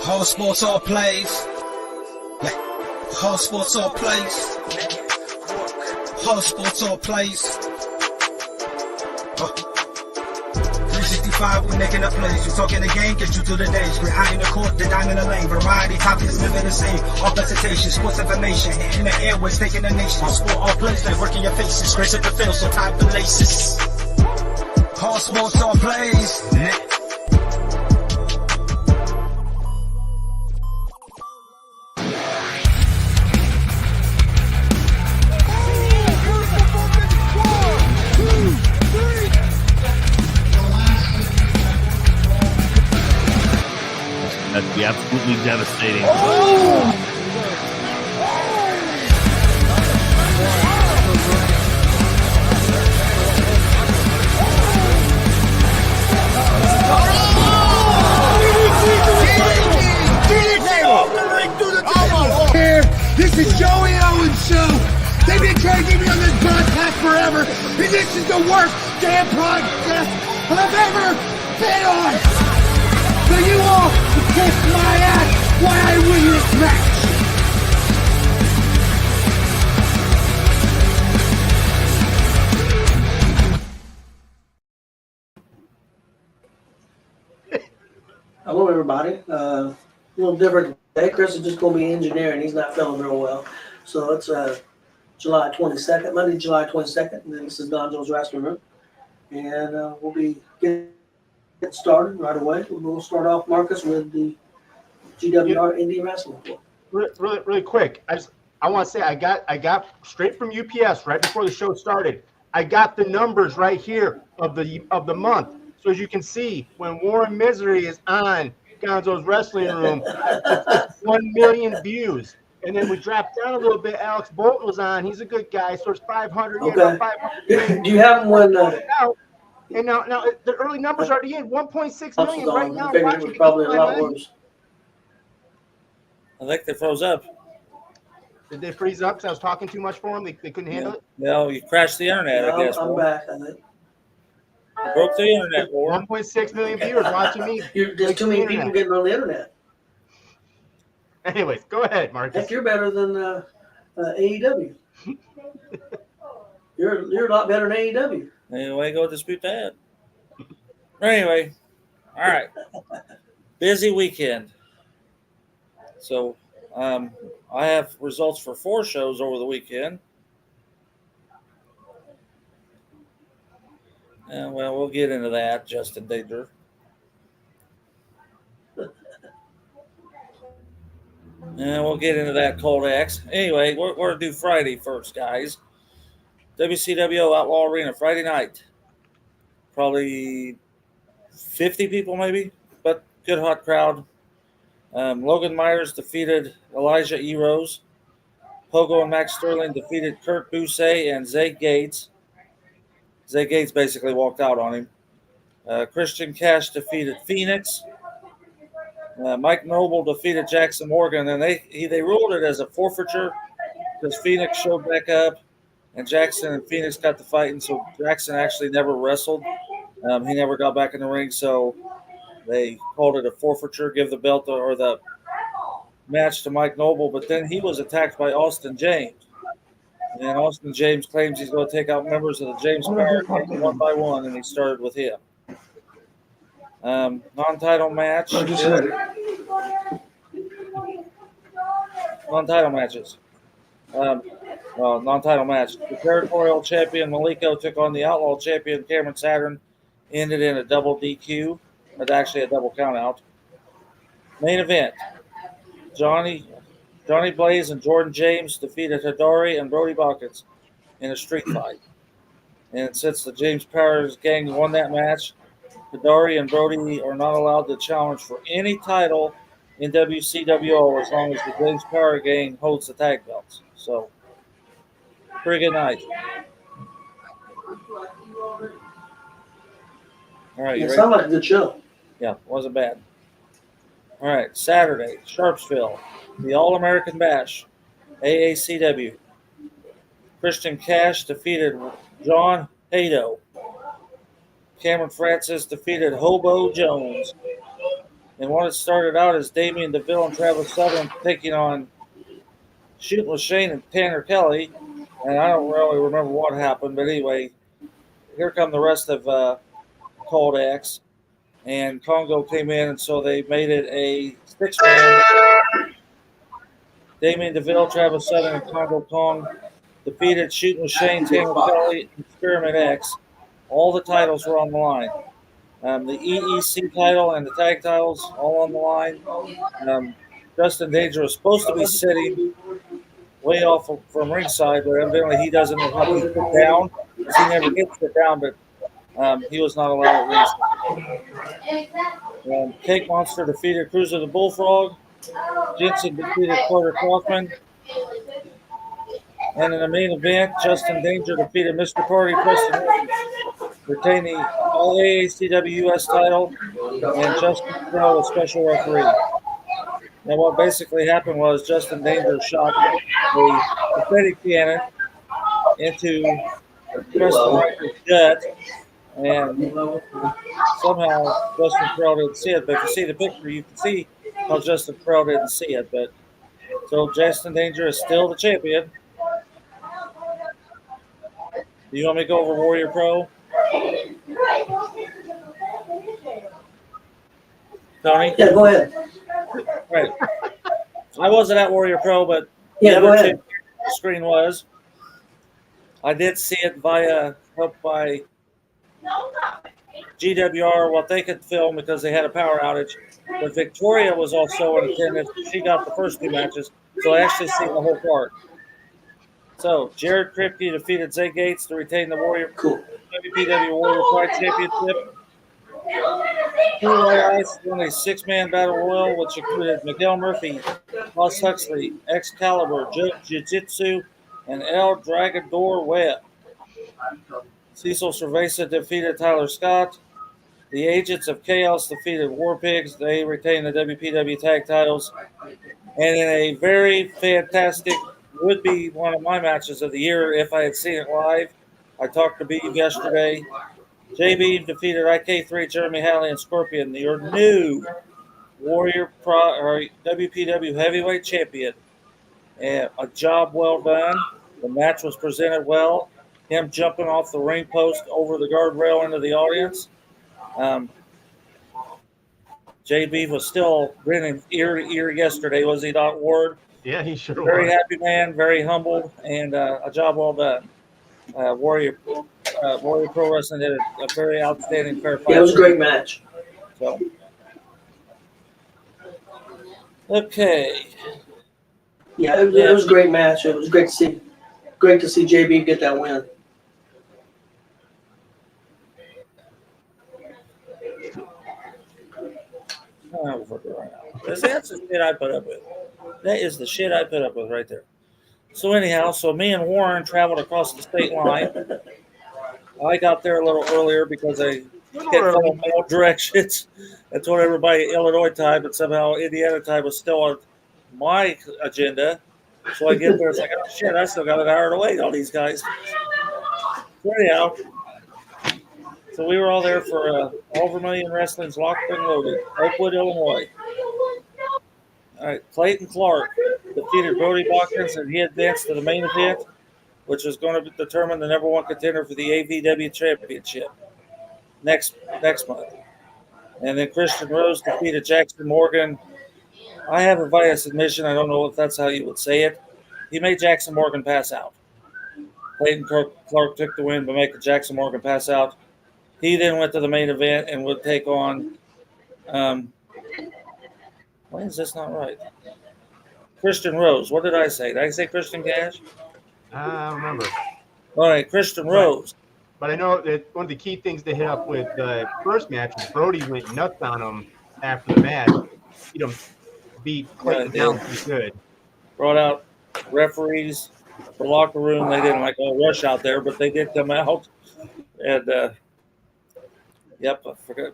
All sports, all plays. All sports, all plays. All sports, all plays. 365, we making a plays. You talking the game, get you through the days. We're high in the court, the dime in the lane. Variety, topics, living the same. All presentation, sports information. Hitting the airways, taking the nation. All sport, all plays, they working your faces. Grace at the field, so tie the laces. All sports, all plays. That'd be absolutely devastating. This is Joey Owens' show. They've been trying to get me on this broadcast forever, and this is the worst damn broadcast I've ever been on. So you all can kiss my ass while I win this match. Hello, everybody. A little different today. Chris is just going to be engineering. He's not feeling real well. So it's July 22nd, Monday, July 22nd. And then this is Gonzo'S Wrestling Room. And we'll be getting started right away. We'll start off, Marcus, with the G.W.R. Indie Wrestling Club. Really quick. I want to say I got straight from UPS right before the show started. I got the numbers right here of the month. So as you can see, when Warren Mizery is on Gonzo'S Wrestling Room, it's 1 million views. And then we dropped down a little bit. Alex Bolton was on. He's a good guy. So it's 500. Okay. Yeah, 500. Do you have them when? And now the early numbers are in 1.6 million right now. I figured it was probably a lot worse. I think they froze up. Did they freeze up because I was talking too much for them? They couldn't handle it? No, you crashed the internet, I guess. I'm back, I think. You broke the internet, Warren. 1.6 million viewers watching me. There's too many people getting on the internet. Anyways, go ahead, Marcus. Heck, you're better than AEW. You're a lot better than AEW. Anyway, go dispute that. Anyway, all right. Busy weekend. So I have results for 4 shows over the weekend. And well, we'll get into that, Justin Danger. And we'll get into that cold X. Anyway, we're going to do Friday first, guys. WCW Outlaw Arena, Friday night. Probably 50 people maybe, but good hot crowd. Logan Myers defeated Elijah E. Rose. Pogo and Max Sterling defeated Kurt Busse and Zay Gates. Zay Gates basically walked out on him. Christian Cash defeated Phoenix. Mike Noble defeated Jackson Morgan, and they ruled it as a forfeiture because Phoenix showed back up, and Jackson and Phoenix got to fighting. So Jackson actually never wrestled. He never got back in the ring, so they called it a forfeiture, give the belt or the match to Mike Noble. But then he was attacked by Austin James, and Austin James claims he's going to take out members of the James Power Gang one by one, and he started with him. Non-title match. Non-title matches. Non-title match. The territorial champion Maliko took on the outlaw champion Cameron Saturn. Ended in a double DQ, but actually a double countout. Main event. Johnny Blaze and Jordan James defeated Hidari and Brody Bockets in a street fight. And since the James Powers gang won that match, Hidari and Brody are not allowed to challenge for any title in WCWO as long as the James Power gang holds the tag belts. So, pretty good night. All right, you It ready? sounded like a good show. Yeah, wasn't bad. All right, Saturday, Sharpsville, the All-American Bash, AACW. Christian Cash defeated John Hato. Cameron Francis defeated Hobo Jones. And what it started out as Damian DeVille and Travis Southern taking on Shooting with Shane and Tanner Kelly. And I don't really remember what happened, but anyway, here come the rest of Cold X. And Congo came in, and so they made it a 6-man. Damian DeVille, Travis Southern, and Congo Kong defeated Shooting with Shane, Tanner Kelly, and Experiment X. All the titles were on the line. The EEC title and the tag titles all on the line. Justin Danger was supposed to be sitting way off from ringside, but evidently he doesn't know how to sit down because he never gets sit down, but he was not allowed at ringside. Cake Monster defeated Cruiser the Bullfrog. Jensen defeated Porter Kaufman. And in the main event, Justin Danger defeated Mr. Party Preston Wilson, retaining the All AACW US title, and Justin Crow was special referee. Now, what basically happened was Justin Danger shot a confetti cannon into Preston Wilson's gut, and somehow Justin Crow didn't see it. But if you see the picture, you can see how Justin Crow didn't see it. But so Justin Danger is still the champion. Do you want me to go over Warrior Pro? Tony? Yeah, go ahead. Right. I wasn't at Warrior Pro, but Yeah, the go other ahead. two screen was. I did see it via help by G.W.R. what they could film because they had a power outage. But Victoria was also in attendance. She got the first 2 matches, so I actually seen the whole card. So Jared Kripke defeated Zay Gates to retain the WPW Warrior Pride Championship. White Ice won a 6-man battle royal, which included Miguel Murphy, Ross Huxley, Excalibur, Jiu-Jitsu, and El Dragador Webb. Cecil Cerveza defeated Tyler Scott. The Agents of Chaos defeated War Pigs. They retained the WPW tag titles. And in a very fantastic, would be one of my matches of the year if I had seen it live. I talked to Beeve yesterday. JB defeated IK3, Jeremy Halley, and Scorpion, your new Warrior Pro or WPW Heavyweight Champion. And a job well done. The match was presented well. Him jumping off the ring post over the guardrail into the audience. JB was still grinning ear to ear yesterday, was he not, Ward? Yeah, he sure Very was. happy man, very humble, and a job well done. Warrior Pro Wrestling did a very outstanding fair fight. Yeah, it was a great match. So, okay. Yeah, it was a great match. It was great to see JB get that win. That's the shit I put up with. That is the shit I put up with right there. So anyhow, me and Warren traveled across the state line. I got there a little earlier because I kept following my own directions. I told everybody Illinois time, but somehow Indiana time was still on my agenda. So I get there, it's like, oh shit, I still got an hour to wait on these guys. So anyhow, so we were all there for All Vermilion Wrestling's Locked and Loaded, Oakwood, Illinois. All right, Clayton Clark defeated Brody Watkins, and he advanced to the main event, which was going to determine the number 1 contender for the AVW Championship next month. And then Christian Rose defeated Jackson Morgan. I have a biased admission. I don't know if that's how you would say it. He made Jackson Morgan pass out. Clayton Clark took the win by making Jackson Morgan pass out. He then went to the main event and would take on why is this not right? Christian Rose. What did I say? Did I say Christian Cash? I don't remember. All right, Christian Rose. But I know that one of the key things to hit up with the first match was Brody went nuts on him after the match. Beat Clayton down pretty good. Brought out referees, the locker room. They didn't like all rush out there, but they did come out. And, I forgot.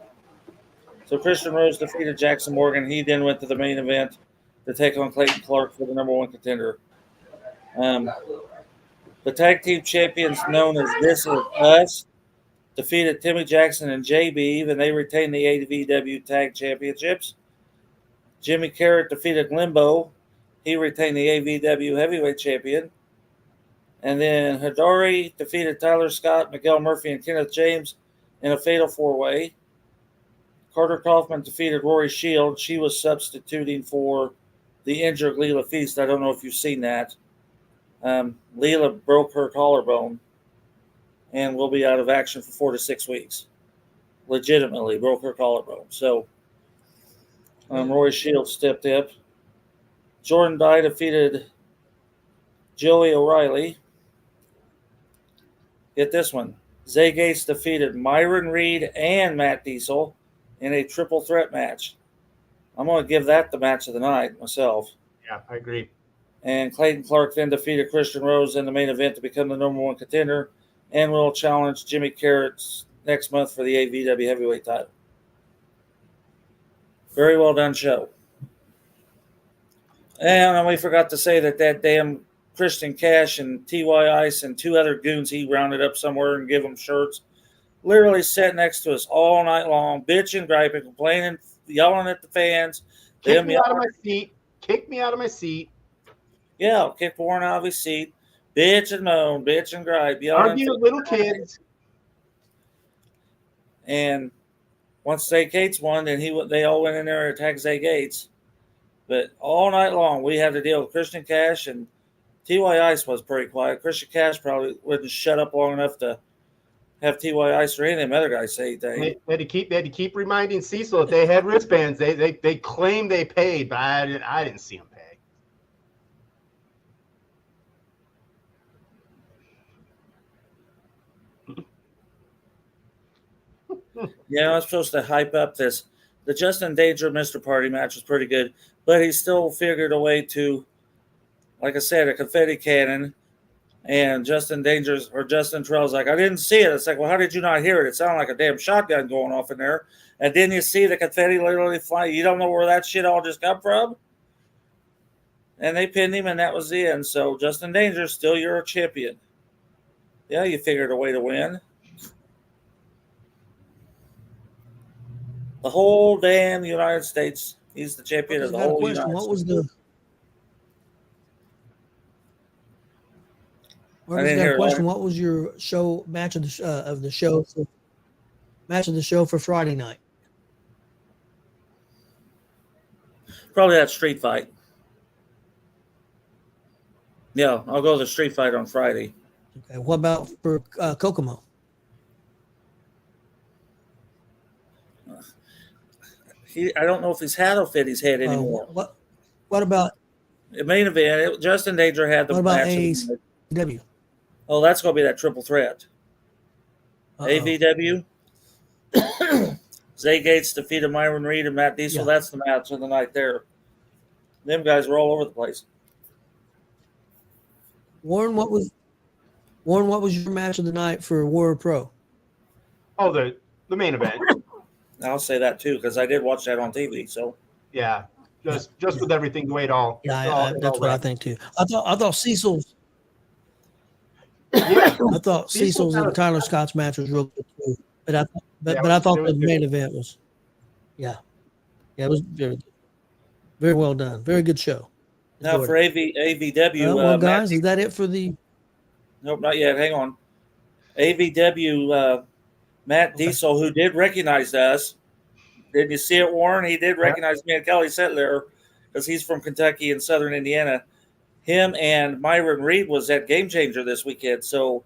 So Christian Rose defeated Jackson Morgan. He then went to the main event to take on Clayton Clark for the number 1 contender. The tag team champions known as This Is Us defeated Timmy Jackson and JB, and they retained the AVW Tag Championships. Jimmy Carrot defeated Limbo. He retained the AVW Heavyweight Champion. And then Hidari defeated Tyler Scott, Miguel Murphy, and Kenneth James in a fatal 4-way. Carter Kaufman defeated Rory Shield. She was substituting for the injured Leela Feast. I don't know if you've seen that. Leela broke her collarbone and will be out of action for 4 to 6 weeks. Legitimately broke her collarbone. So Rory Shield stepped up. Jordan Dye defeated Joey O'Reilly. Get this one. Zay Gates defeated Myron Reed and Matt Diesel in a triple threat match. I'm going to give that the match of the night myself. Yeah, I agree. And Clayton Clark then defeated Christian Rose in the main event to become the #1 contender and will challenge Jimmy Carrot next month for the AVW heavyweight title. Very well done show. And we forgot to say that damn Christian Cash and T.Y. Ice and 2 other goons he rounded up somewhere and give them shirts literally sat next to us all night long, bitching, griping, complaining, yelling at the fans. Kick me out of my seat. Kick me out of my seat. Yeah, kick Warren out of his seat. Bitch and moan, bitch and gripe. Argue with little kids. And once Zay Gates won, then they all went in there and attacked Zay Gates. But all night long, we had to deal with Christian Cash, and T.Y. Ice was pretty quiet. Christian Cash probably wouldn't shut up long enough to have T.Y. Ice or any of them other guys say anything. They had to keep reminding Cecil that they had wristbands. They claimed they paid, but I didn't see them pay. Yeah, I was supposed to hype up this. The Justin Danger Mr. Party match was pretty good, but he still figured a way to, like I said, a confetti cannon. And Justin Terrell's like, I didn't see it. It's like, well, how did you not hear it? It sounded like a damn shotgun going off in there. And didn't you see the confetti literally fly? You don't know where that shit all just come from? And they pinned him, and that was the end. So Justin Danger, still you're a champion. Yeah, you figured a way to win. The whole damn United States. He's the champion of the whole United States. What was the? I didn't hear question. What was your show match of the show? Match of the show for Friday night. Probably that street fight. Yeah, I'll go to the street fight on Friday. Okay. What about for Kokomo? I don't know if he's had a fit his head anymore. What about the main event? Justin Danger had the what about match. AEW? Oh, that's going to be that triple threat. AVW. Zay Gates defeated Myron Reed and Matt Diesel. Yeah. That's the match of the night there. Them guys were all over the place. Warren, what was your match of the night for War Pro? Oh, the main event. I'll say that too because I did watch that on TV. So yeah, just with everything the way it all. Yeah, that's what I think too. I thought Cecil's. Yeah. I thought Cecil's and Tyler Scott's match was real good too, but I thought the main event was, it was very, very well done, very good show. Now for AVW, well, guys, is that it for the? Nope, not yet. Hang on. AVW, Matt Diesel, who did recognize us. Did you see it, Warren? He did recognize me and Kelly Settler because he's from Kentucky and Southern Indiana. Him and Myron Reed was at Game Changer this weekend. So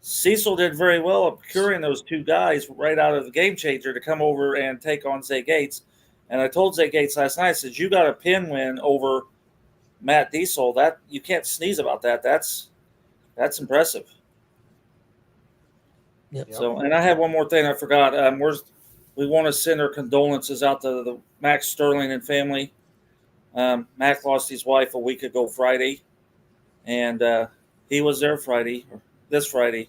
Cecil did very well of procuring those 2 guys right out of the Game Changer to come over and take on Zay Gates. And I told Zay Gates last night, I said, you got a pin win over Matt Diesel. That you can't sneeze about that. That's impressive. Yep. So, and I have one more thing I forgot. We want to send our condolences out to the Max Sterling and family. Mac lost his wife a week ago Friday, and he was there this Friday,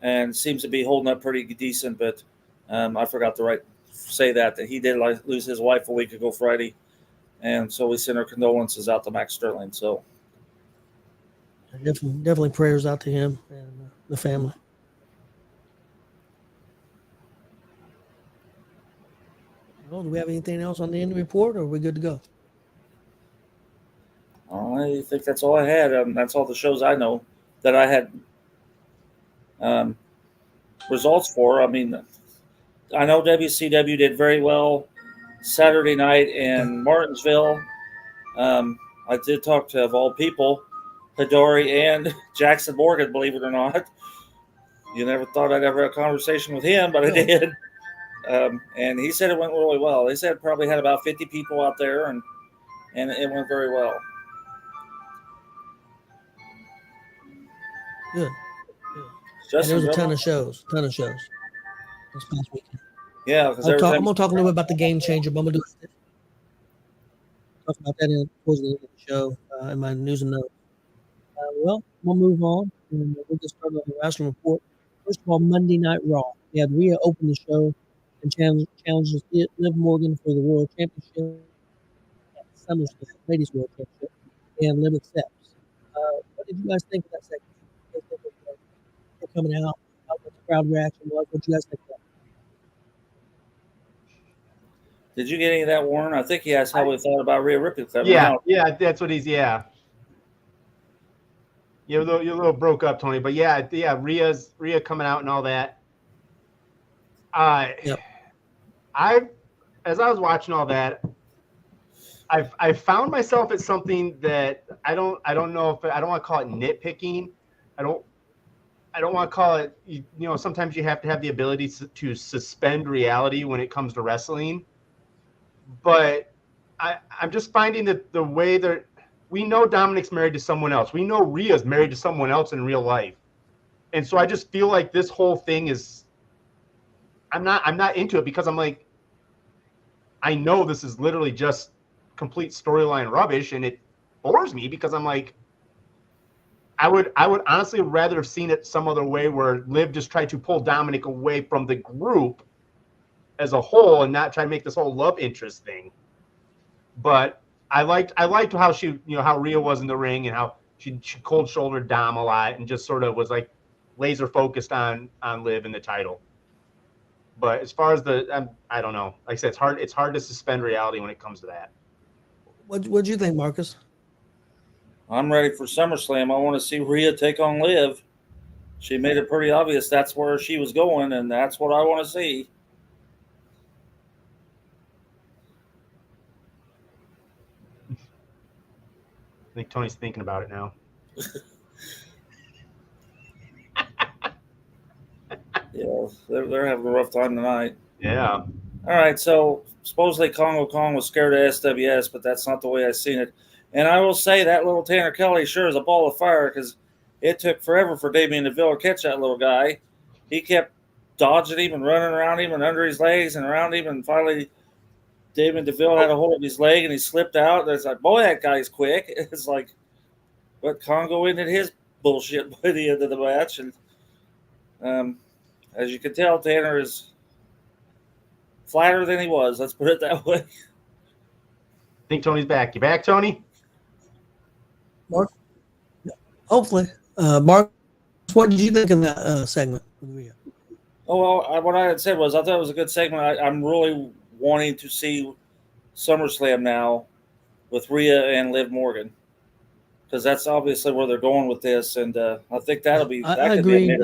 and seems to be holding up pretty decent. But I forgot to say that he did lose his wife a week ago Friday, and so we send our condolences out to Max Sterling. So definitely prayers out to him and the family. Well, do we have anything else on the end report, or are we good to go? I think that's all I had. That's all the shows I know that I had results for. I mean, I know WCW did very well Saturday night in Martinsville. I did talk to, of all people, Hidori and Jackson Morgan, believe it or not. You never thought I'd ever have a conversation with him, but I did. And he said it went really well. They said probably had about 50 people out there, and it went very well. Good. And there was a ton of shows. This past weekend. Yeah, because I'm going to talk a little bit about the Game Changer, but I'm going to talk about that towards the end of the show in my news and notes. Well, we'll move on, and we'll get started on the wrestling report. First of all, Monday Night Raw. We had Rhea open the show and challenges Liv Morgan for the World Championship at SummerSlam, Ladies World Championship, and Liv accepts. What did you guys think of that segment? They're coming out, what the crowd reaction was. What you guys think of that? Did you get any of that, Warren? I think he asked how we thought about Rhea Ripley. Yeah, that's what he's. Yeah, you're a little broke up, Tony. But yeah, Rhea coming out and all that. Yep. As I was watching all that, I found myself at something that I don't know if I don't want to call it nitpicking. I don't want to call it. Sometimes you have to have the ability to suspend reality when it comes to wrestling. But I'm just finding that the way that we know Dominic's married to someone else. We know Rhea's married to someone else in real life. And so I just feel like this whole thing is I'm not into it because I'm like, I know this is literally just complete storyline rubbish, and it bores me because I'm like, I would honestly rather have seen it some other way where Liv just tried to pull Dominic away from the group as a whole and not try to make this whole love interest thing. But I liked how she, how Rhea was in the ring and how she cold shouldered Dom a lot and just sort of was like laser focused on Liv and the title. But as far as I don't know. Like I said, it's hard to suspend reality when it comes to that. What'd you think, Marcus? I'm ready for SummerSlam. I want to see Rhea take on Liv. She made it pretty obvious that's where she was going, and that's what I want to see. I think Tony's thinking about it now. Yeah, they're having a rough time tonight. Yeah. All right, so supposedly Congo Kong was scared of SWS, but that's not the way I seen it. And I will say that little Tanner Kelly sure is a ball of fire because it took forever for Damien DeVille to catch that little guy. He kept dodging him and running around him and under his legs and around him, and finally Damien DeVille had a hold of his leg and he slipped out. And it's like, boy, that guy's quick. It's like, but Congo ended his bullshit by the end of the match. And as you can tell, Tanner is flatter than he was. Let's put it that way. I think Tony's back. You back, Tony? Mark? Hopefully. Mark, what did you think of that segment? Oh, well, what I had said was I thought it was a good segment. I'm really wanting to see SummerSlam now with Rhea and Liv Morgan because that's obviously where they're going with this, and I think that'll be. I agree. Be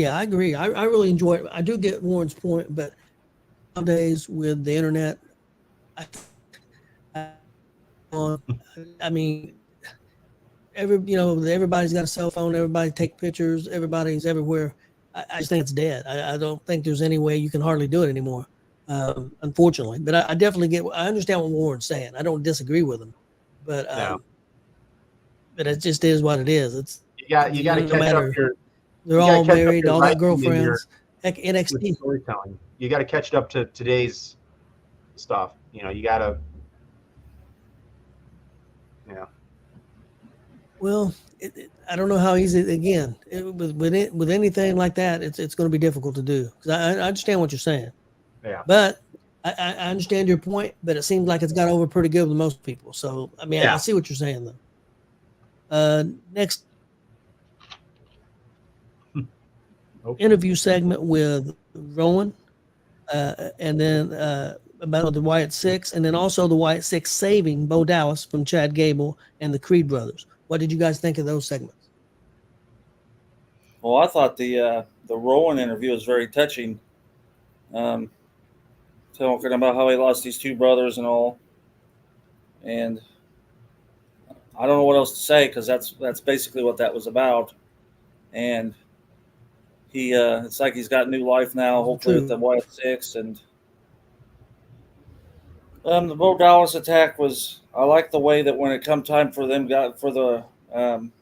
I agree. I really enjoy it. I do get Warren's point, but nowadays with the internet, I mean, everybody's got a cell phone. Everybody take pictures. Everybody's everywhere. I just think it's dead. I don't think there's any way you can hardly do it anymore, unfortunately. But I definitely I understand what Warren's saying. I don't disagree with him, but but it just is what it is. It's you got to catch up your. They're all married, all got girlfriends. Heck, NXT. Storytelling. You got to catch it up to today's stuff. You got to. Yeah. Well, I don't know how easy. Again, with anything like that, it's going to be difficult to do. Because I understand what you're saying. Yeah. But I understand your point. But it seems like it's got over pretty good with most people. So I mean, I see what you're saying though. Next. interview segment with Rowan, and then about the Wyatt Six, and then also the Wyatt Six saving Bo Dallas from Chad Gable and the Creed brothers. What did you guys think of those segments? Well, I thought the Rowan interview was very touching. Talking about how he lost these two brothers and all, and I don't know what else to say because that's basically what that was about. And he it's like he's got new life now, hopefully with the Wyatt Six. And the Bo Dallas attack was, I like the way that when it come time for the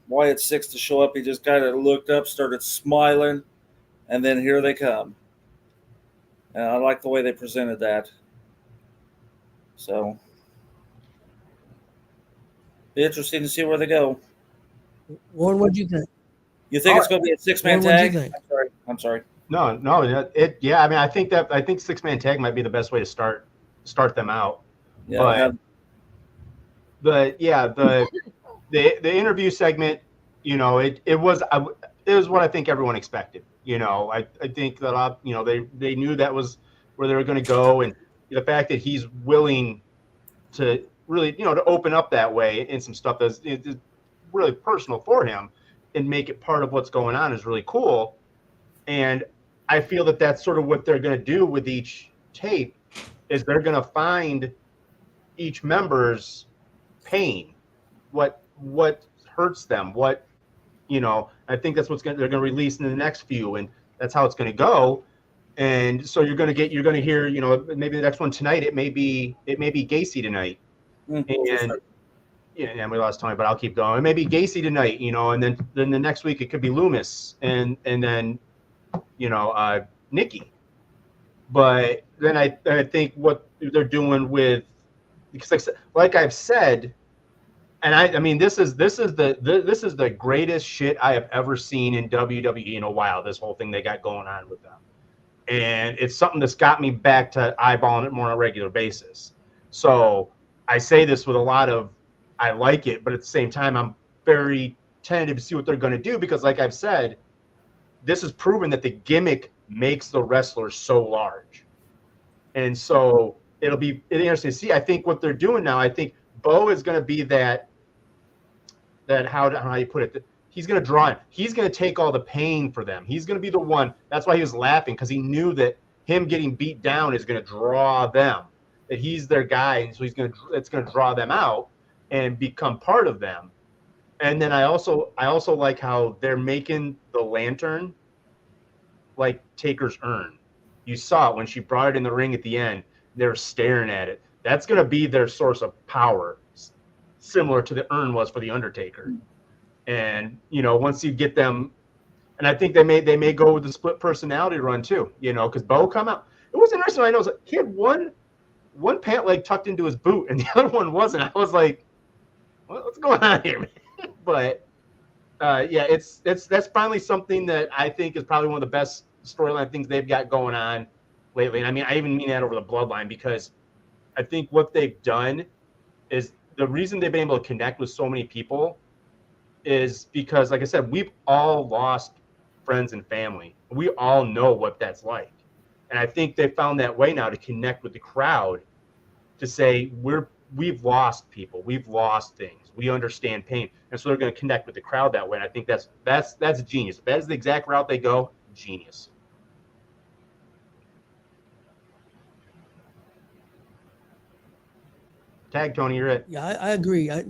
Wyatt Six to show up, he just kind of looked up, started smiling, and then here they come. And I like the way they presented that. So be interesting to see where they go. Warren, what did you think? You think it's going to be a 6-man Warren, tag? what'd you think? I'm sorry. No. Yeah. I mean, I think 6-man tag might be the best way to start them out. Yeah. The interview segment, it was what I think everyone expected. I think that they knew that was where they were going to go, and the fact that he's willing to really to open up that way in some stuff that's really personal for him and make it part of what's going on is really cool. And I feel that that's sort of what they're going to do with each tape is they're going to find each member's pain, what hurts them, I think that's they're going to release in the next few, and that's how it's going to go. And so you're going to hear, maybe the next one tonight, it may be Gacy tonight. And yeah, we lost Tony, but I'll keep going. It may be Gacy tonight, and then the next week it could be Loomis and then Nikki. But then I think what they're doing with, because like I've said, and I mean this is the greatest shit I have ever seen in WWE in a while. This whole thing they got going on with them, and it's something that's got me back to eyeballing it more on a regular basis. So I say this with a lot of, I like it, but at the same time I'm very tentative to see what they're going to do, because like I've said, this is proven that the gimmick makes the wrestler so large. And so it'll be interesting to see. I think what they're doing now, I think Bo is going to be that how you put it, he's going to draw in. He's going to take all the pain for them. He's going to be the one. That's why he was laughing, because he knew that him getting beat down is going to draw them, that he's their guy. And so it's going to draw them out and become part of them. And then I also like how they're making the lantern like Taker's urn. You saw it when she brought it in the ring at the end. They're staring at it. That's going to be their source of power, similar to the urn was for the Undertaker. And once you get them, and I think they may go with the split personality run too. Because Bo come out. It was interesting. I know he had one pant leg tucked into his boot, and the other one wasn't. I was like, what's going on here, man? But that's finally something that I think is probably one of the best storyline things they've got going on lately. And I mean, I even mean that over the bloodline, because I think what they've done is the reason they've been able to connect with so many people is because, like I said, we've all lost friends and family. We all know what that's like. And I think they found that way now to connect with the crowd, to say we've lost people, we've lost things, we understand pain, and so they're going to connect with the crowd that way. And I think that's genius. If that is the exact route they go, genius. Tag, Tony, you're it. Yeah, I agree. Are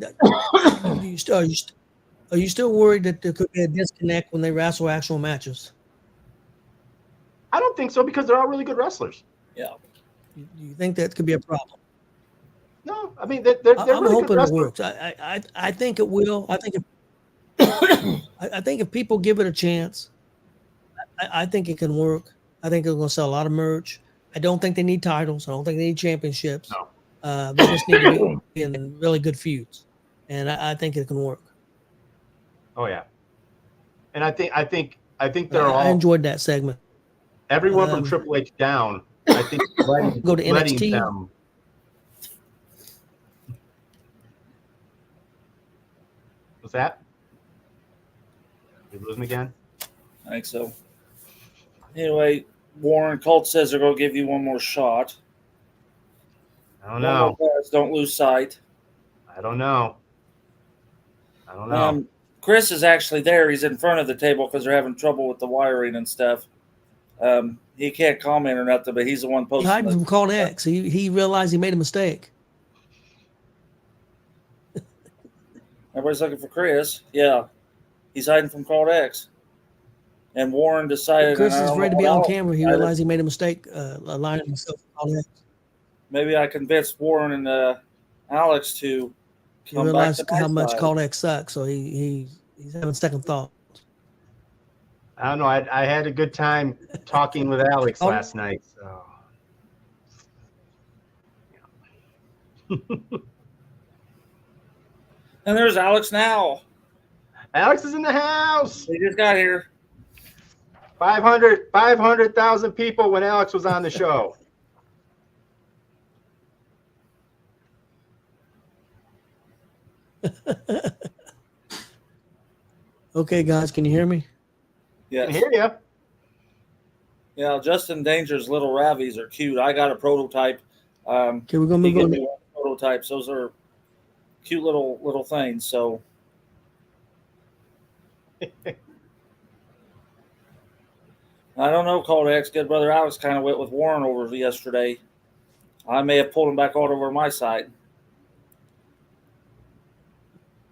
you still worried that there could be a disconnect when they wrestle actual matches? I don't think so, because they're all really good wrestlers. Yeah. Do you think that could be a problem? No, I mean they're I'm really hoping good it wrestlers. works. I think it will. I think if people give it a chance, I think it can work. I think they're going to sell a lot of merch. I don't think they need titles. I don't think they need championships. No. They just need to be in really good feuds, and I think it can work. Oh yeah, and I think they're all. I enjoyed that segment. Everyone from Triple H down, I think go to NXT. Them. What's that? Did we lose him again? I think so. Anyway, Warren Colt says they're going to give you one more shot. I don't One more know. pass. Don't lose sight. I don't know. Chris is actually there. He's in front of the table because they're having trouble with the wiring and stuff. He can't comment or nothing, but he's the one He's posting. hiding from Called X. He realized he made a mistake. Everybody's looking for Chris. Yeah, he's hiding from Called X. And Warren decided. Chris is afraid to be on camera. He realized he made a mistake aligning himself with Called X. Maybe I convinced Warren and Alex to He come realized back to how my much side. Called X sucks, so he's having second thoughts. I don't know. I had a good time talking with Alex last night. So. And there's Alex now. Alex is in the house. He just got here. 500,000 people when Alex was on the show. Okay, guys, can you hear me? Yes. I hear you. Yeah, Justin Danger's little Ravies are cute. I got a prototype. Okay, we're gonna He move gave on. me one prototypes. Those are cute little things. So I don't know, Cold X. Good brother Alex kind of went with Warren over yesterday. I may have pulled him back all over my side.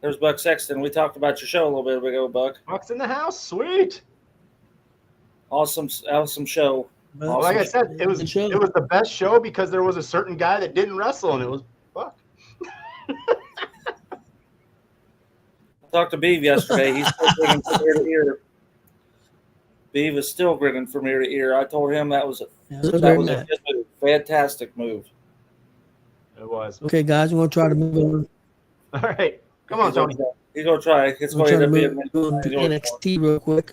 There's Buck Sexton. We talked about your show a little bit ago, Buck. Buck's in the house. Sweet. Awesome show. Well, like I said, it was the best show because there was a certain guy that didn't wrestle, and it was Buck. I talked to Beav yesterday. He's still grinning from ear to ear. Beav is still grinning from ear to ear. I told him that was a fantastic move. It was. Okay, guys, we're gonna try to move on. All right. Come on, Tony. He's gonna try. It's We'll going try to to be move on to NXT real quick.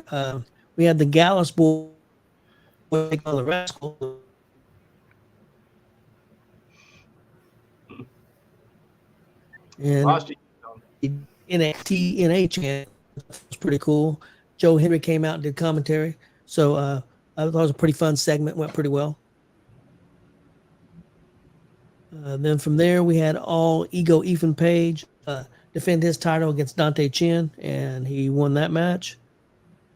We had the Gallus boy on the Rascal. And Lost you. NXT NH was pretty cool. Joe Henry came out and did commentary. So I thought it was a pretty fun segment. Went pretty well. Then from there, we had All Ego Ethan Page defend his title against Dante Chen, and he won that match.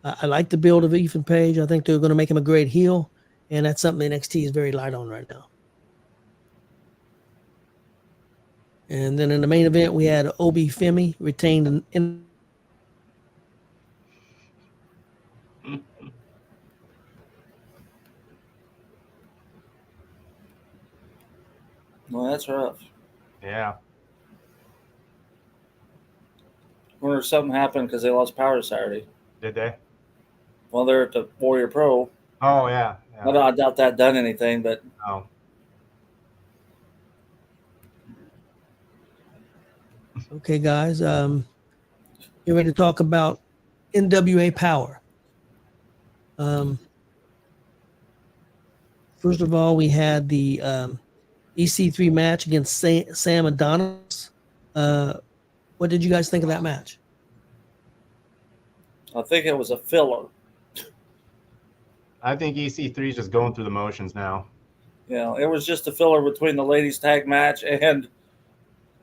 I like the build of Ethan Page. I think they're going to make him a great heel, and that's something NXT is very light on right now. And then in the main event, we had Obi Femi retained in Well, that's rough. Yeah. I wonder if something happened because they lost power Saturday. Did they? Well, they're at the Warrior Pro. Oh, yeah. I doubt that done anything, but No. Okay, guys. You're ready to talk about NWA Power. First of all, we had the EC3 match against Sam Adonis. What did you guys think of that match? I think it was a filler. I think EC3 is just going through the motions now. Yeah, it was just a filler between the ladies' tag match and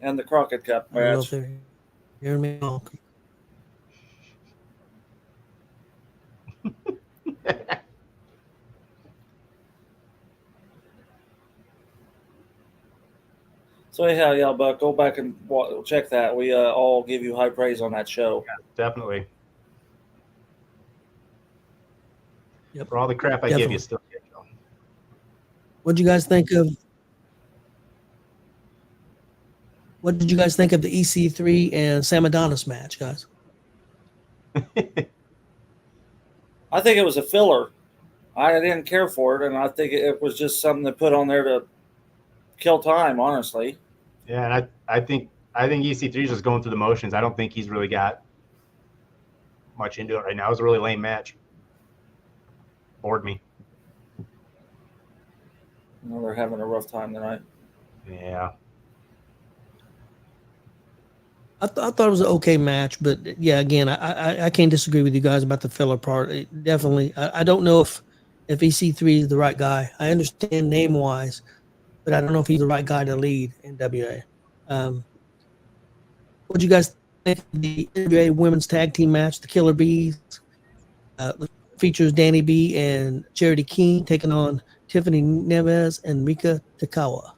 the Crockett Cup I don't know if match. they're hearing me wrong. So anyhow, yeah, Buck, go back and check that. We all give you high praise on that show. Yeah, definitely. Yep. For all the crap I give you, still get you. What did you guys think of? What did you guys think of the EC3 and Sam Adonis match, guys? I think it was a filler. I didn't care for it, and I think it was just something they put on there to kill time, honestly. Yeah, and I think EC3 is just going through the motions. I don't think he's really got much into it right now. It was a really lame match. Bored me. Well, they're having a rough time tonight. Yeah. I thought it was an okay match, but yeah, again, I can't disagree with you guys about the filler part. Definitely, I don't know if if EC3 is the right guy. I understand name-wise, but I don't know if he's the right guy to lead NWA. What do you guys think of the NWA Women's Tag Team match, the Killer Bees? Features Danny B and Charity King taking on Tiffany Neves and Rika Takawa.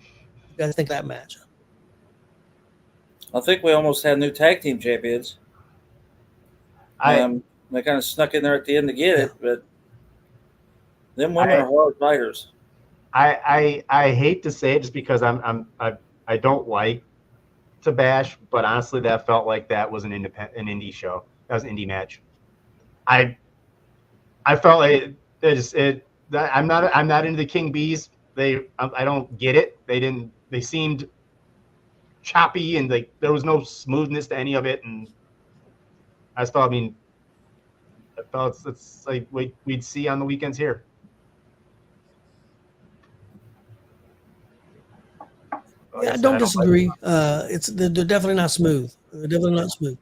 You guys think of that match? I think we almost had new tag team champions. They kind of snuck in there at the end to get it, but them women are hard fighters. I hate to say it just because I don't like to bash, but honestly, that felt like that was an indie show. That was an indie match. I felt like I'm not into the King Bees. I don't get it. They seemed choppy and there was no smoothness to any of it, and I felt it's like we'd see on the weekends here. Yeah, I don't disagree. They're definitely not smooth. They're definitely not smooth.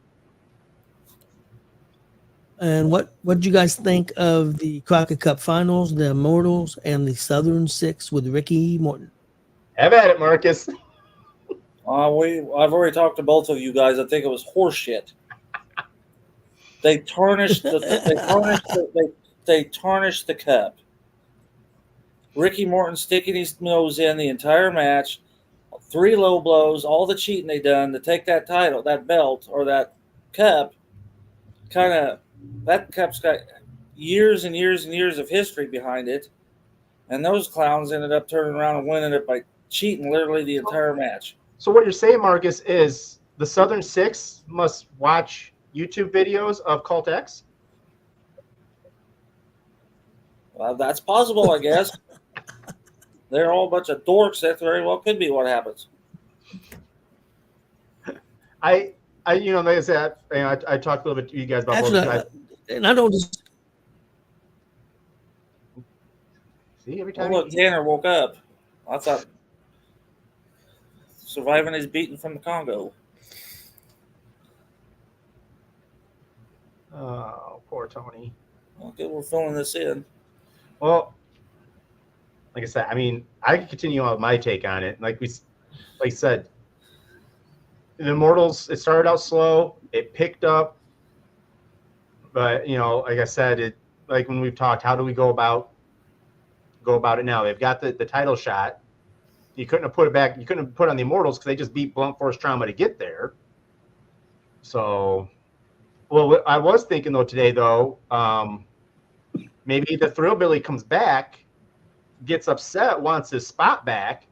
And what did you guys think of the Crockett Cup Finals, the Immortals, and the Southern Six with Ricky Morton? Have at it, Marcus. I've already talked to both of you guys. I think it was horseshit. They tarnished the cup. Ricky Morton sticking his nose in the entire match, 3 low blows, all the cheating they done to take that title, that belt, or that cup. That cup's got years and years and years of history behind it, and those clowns ended up turning around and winning it by cheating literally the entire match. So what you're saying, Marcus, is the Southern Six must watch YouTube videos of Cult X? Well, that's possible, I guess. They're all a bunch of dorks. That very well could be what happens. Like I said, I talked a little bit to you guys about and I don't just see every time. Look, Tanner woke up. I thought surviving his beating from the Congo. Oh, poor Tony. Okay, we're filling this in. Well, like I said, I could continue on with my take on it. Like I said, the Immortals, it started out slow, it picked up, but like I said, like when we've talked, how do we go about it now? They've got the title shot. You couldn't have put it back. You couldn't have put it on the Immortals because they just beat Blunt Force Trauma to get there. So, well, I was thinking though today maybe the Thrillbilly comes back, gets upset, wants his spot back.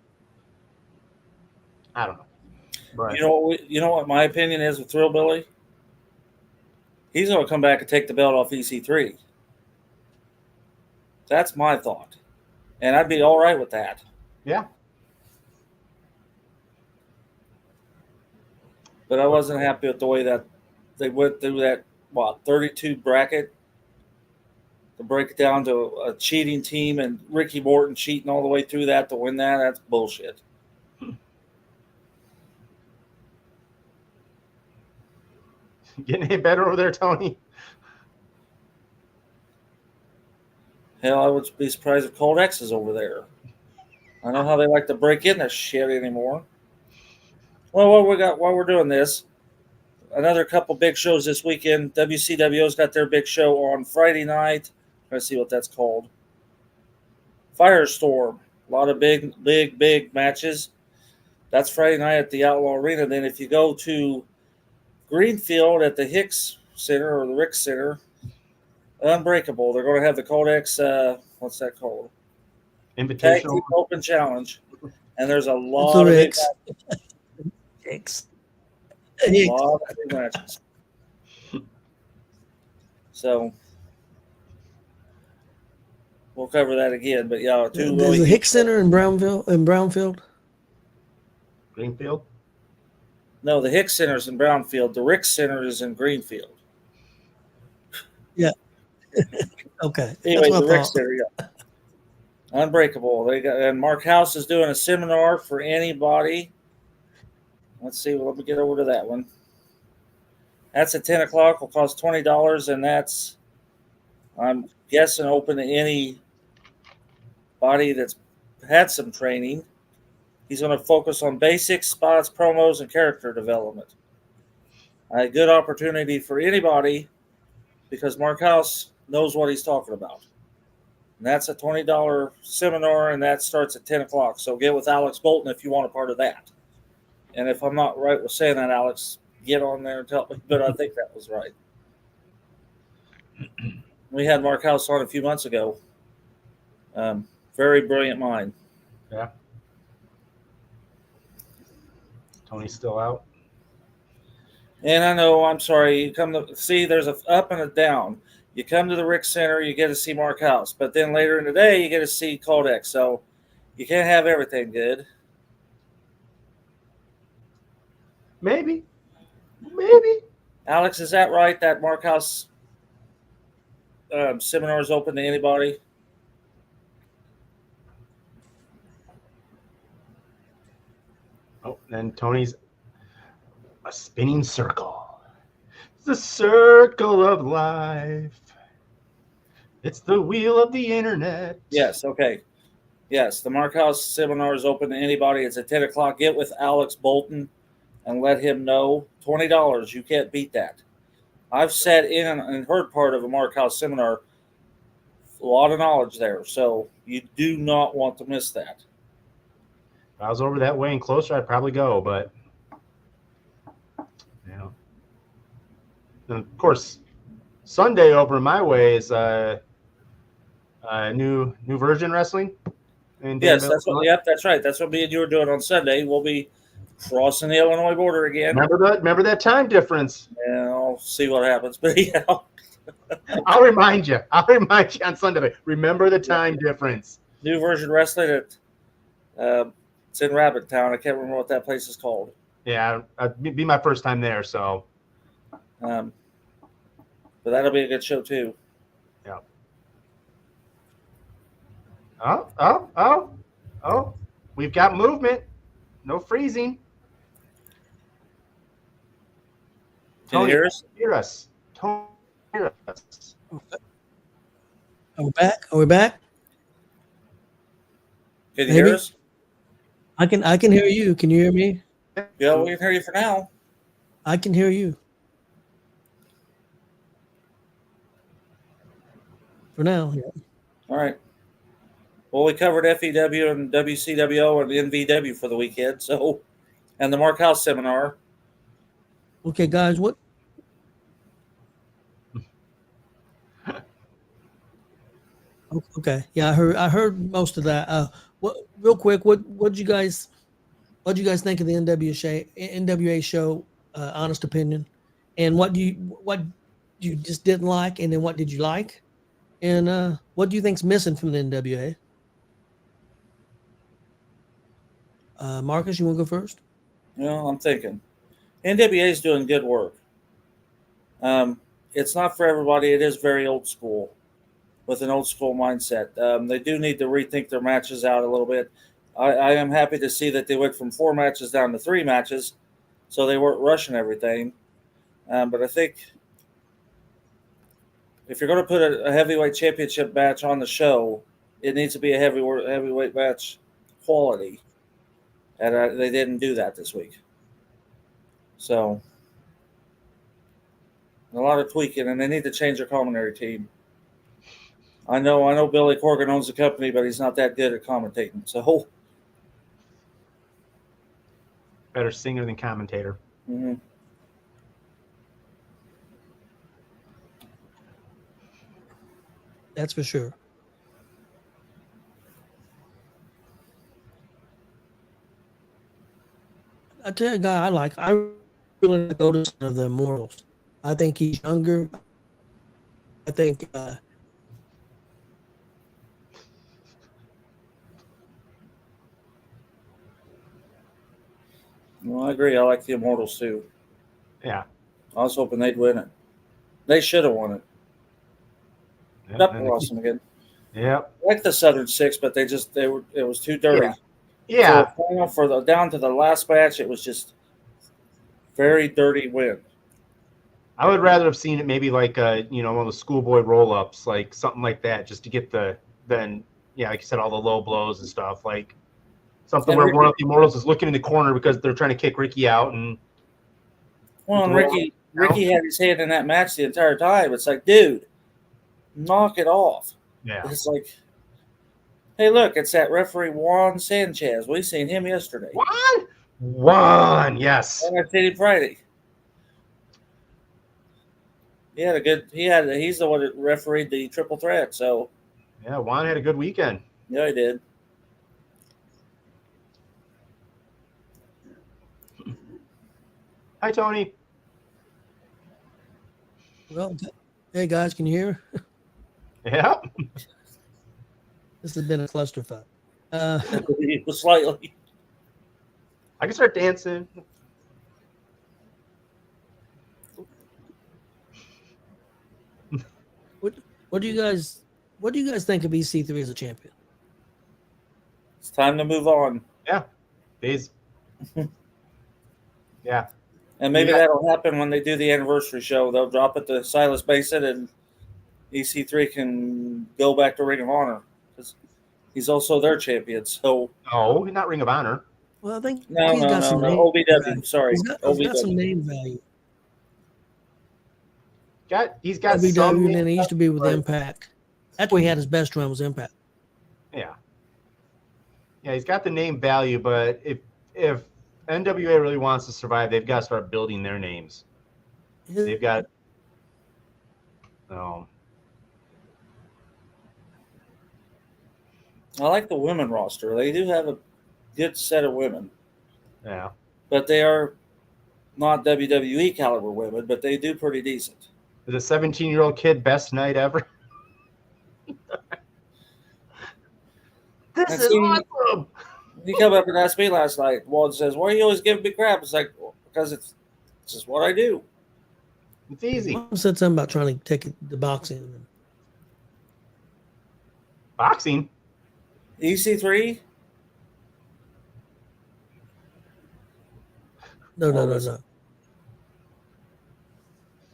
I don't know. But You know what my opinion is with Thrillbilly? He's going to come back and take the belt off EC3. That's my thought. And I'd be all right with that. Yeah. But I wasn't happy with the way that they went through that, 32 bracket to break it down to a cheating team and Ricky Morton cheating all the way through that to win that. That's bullshit. Getting any better over there, Tony? Hell, I would be surprised if Cold X is over there. I know how they like to break in this shit anymore. Well, what we got while we're doing this, another couple big shows this weekend. WCW's got their big show on Friday night. Let's see what that's called. Firestorm. A lot of big matches. That's Friday night at the Outlaw Arena. Then if you go to Greenfield at the Hicks Center or the Rick Center, Unbreakable. They're going to have the Cold X, what's that called? Invitational. Tag Team Open Challenge. And there's a lot of big Hicks. A lot of big matches. So we'll cover that again. But yeah, there's a Hicks Center in Brownfield. Greenfield? No, the Hicks Center is in Brownfield. The Rick Center is in Greenfield. Yeah. Okay. Anyway, the Rick Center, yeah. Unbreakable. And Mark House is doing a seminar for anybody. Let's see. Well, let me get over to that one. That's at 10 o'clock. Will cost $20, and that's I'm guessing open to anybody that's had some training. He's going to focus on basics, spots, promos, and character development. A good opportunity for anybody because Mark House knows what he's talking about. And that's a $20 seminar, and that starts at 10 o'clock. So get with Alex Bolton if you want a part of that. And if I'm not right with saying that, Alex, get on there and tell me. But I think that was right. We had Mark House on a few months ago. Very brilliant mind. Yeah. Tony's still out. And I know, I'm sorry, you come to see there's a up and a down. You come to the Rick Center, you get to see Mark House, but then later in the day you get to see Codex. So you can't have everything good. Maybe. Alex, is that right? That Mark House seminar is open to anybody? Oh, then Tony's a spinning circle. It's the circle of life. It's the wheel of the internet. Yes, okay. Yes, the Mark House seminar is open to anybody. It's at 10 o'clock. Get with Alex Bolton and let him know. $20. You can't beat that. I've sat in and heard part of a Mark House seminar. A lot of knowledge there. So you do not want to miss that. If I was over that way and closer, I'd probably go, but yeah. And of course, Sunday over my way is new version wrestling. Yes, that's what. Yep, that's right. That's what me and you were doing on Sunday. We'll be crossing the Illinois border again. Remember that time difference. Yeah, I'll see what happens. But yeah, I'll remind you on Sunday. Remember the time difference. New version wrestling at it's in Rabbit Town. I can't remember what that place is called. Yeah, it'd be my first time there, so. But that'll be a good show too. Yeah. Oh. We've got movement. No freezing. Can you hear us? Hear us. Tony, hear us. Are we back? Are we back? Can you hear us? I can hear you. Can you hear me? Yeah, we can hear you for now. I can hear you. For now, yeah. All right. Well, we covered FEW and WCWO and NVW for the weekend, so, and the Mark House seminar. Okay, guys, what? Okay, yeah, I heard most of that. What? Real quick, what did you guys think of the NWA show? Honest opinion, and what you just didn't like, and then what did you like, and what do you think's missing from the NWA? Marcus, you want to go first? Well, I'm thinking NWA is doing good work. It's not for everybody. It is very old school, with an old school mindset. They do need to rethink their matches out a little bit. I am happy to see that they went from 4 matches down to 3 matches, so they weren't rushing everything. But I think if you're going to put a heavyweight championship match on the show, it needs to be a heavyweight match quality. And they didn't do that this week. So, a lot of tweaking, and they need to change their commentary team. I know Billy Corgan owns the company, but he's not that good at commentating. So, better singer than commentator. Mm-hmm. That's for sure. I tell you, a guy I really like Otis of the Immortals. I think he's younger. I think Well, I agree. I like the Immortals too. Yeah. I was hoping they'd win it. They should have won it. Yep. Nope, lost them again. Yep. I like the Southern Six, but it was too dirty. Yeah. For down to the last match, it was just very dirty win. I would rather have seen it maybe like one of the schoolboy roll-ups, like something like that, just to get like you said, all the low blows and stuff, like something where one of the Immortals is looking in the corner because they're trying to kick Ricky out. And Ricky had his hand in that match the entire time. It's like, dude, knock it off. Yeah. It's like, hey, look, it's that referee Juan Sanchez. We seen him yesterday. Juan, yes. And I seen him Friday. He's the one that refereed the triple threat. So yeah, Juan had a good weekend. Yeah, he did. Hi, Tony. Well, hey guys, can you hear? Yeah. This has been a clusterfuck. Slightly. I can start dancing. What do you guys think of EC3 as a champion? It's time to move on. Yeah. Days. Yeah. And maybe that'll happen when they do the anniversary show. They'll drop it to Silas Basin, and EC3 can go back to Ring of Honor because he's also their champion. So no, not Ring of Honor. Well, I think no, OVW. Value. Sorry, he's got some name value. He's got OVW, some. and then he used to be with Impact. That's where he had his best run was Impact. Yeah. Yeah, he's got the name value, but if NWA really wants to survive, they've got to start building their names. They've got. I like the women roster. They do have a good set of women. Yeah. But they are not WWE caliber women, but they do pretty decent. Is a 17-year-old kid best night ever? This is awesome. He came up and asked me last night. Walt says, "Why are you always giving me crap?" It's like, because it's just what I do. It's easy. Mom said something about trying to take the boxing. Boxing? EC3? No. He's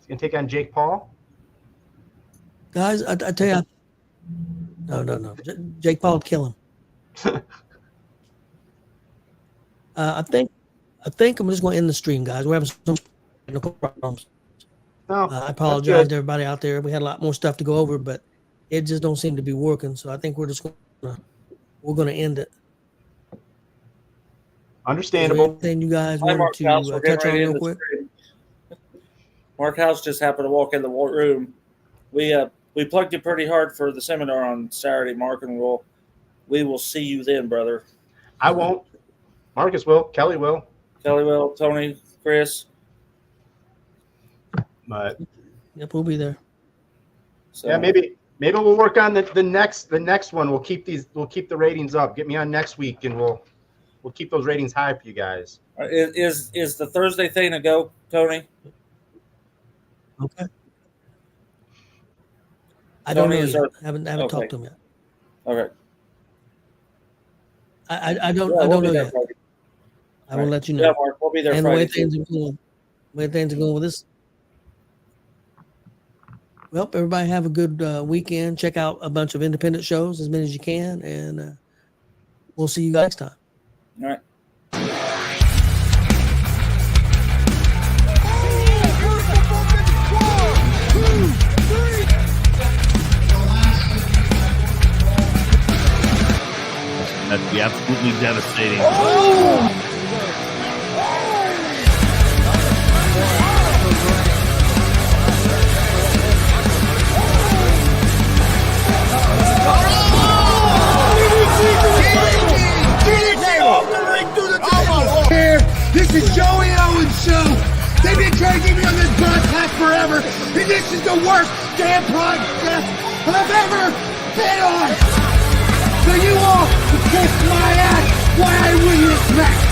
going to take on Jake Paul? Guys, I tell you, no. Jake Paul would kill him. I think I'm just going to end the stream, guys. We're having some technical problems. No, I apologize to everybody out there. We had a lot more stuff to go over, but it just don't seem to be working. So I think we're going to end it. Understandable. Anything you guys wanted to touch on real quick? Mark House just happened to walk in the room. We plugged you pretty hard for the seminar on Saturday, Mark, and we will see you then, brother. I won't. Marcus will. Kelly will. Tony, Chris. But yep, we'll be there. So, yeah, maybe we'll work on the next one. We'll keep the ratings up. Get me on next week, and we'll keep those ratings high for you guys. Is the Thursday thing a go, Tony? Okay. I don't know Tony, yet. I haven't talked to him yet. Okay. I don't know yet. Friday. I will let you know. Yeah, Mark, we'll be there and Friday. the way things are going with this. Well, everybody have a good weekend. Check out a bunch of independent shows, as many as you can, and we'll see you guys next time. All right. That'd be absolutely devastating. This is G.W.R. show. They've been trying to get me on this broadcast forever, and this is the worst damn broadcast I've ever been on. So you all can kiss my ass while I win this match.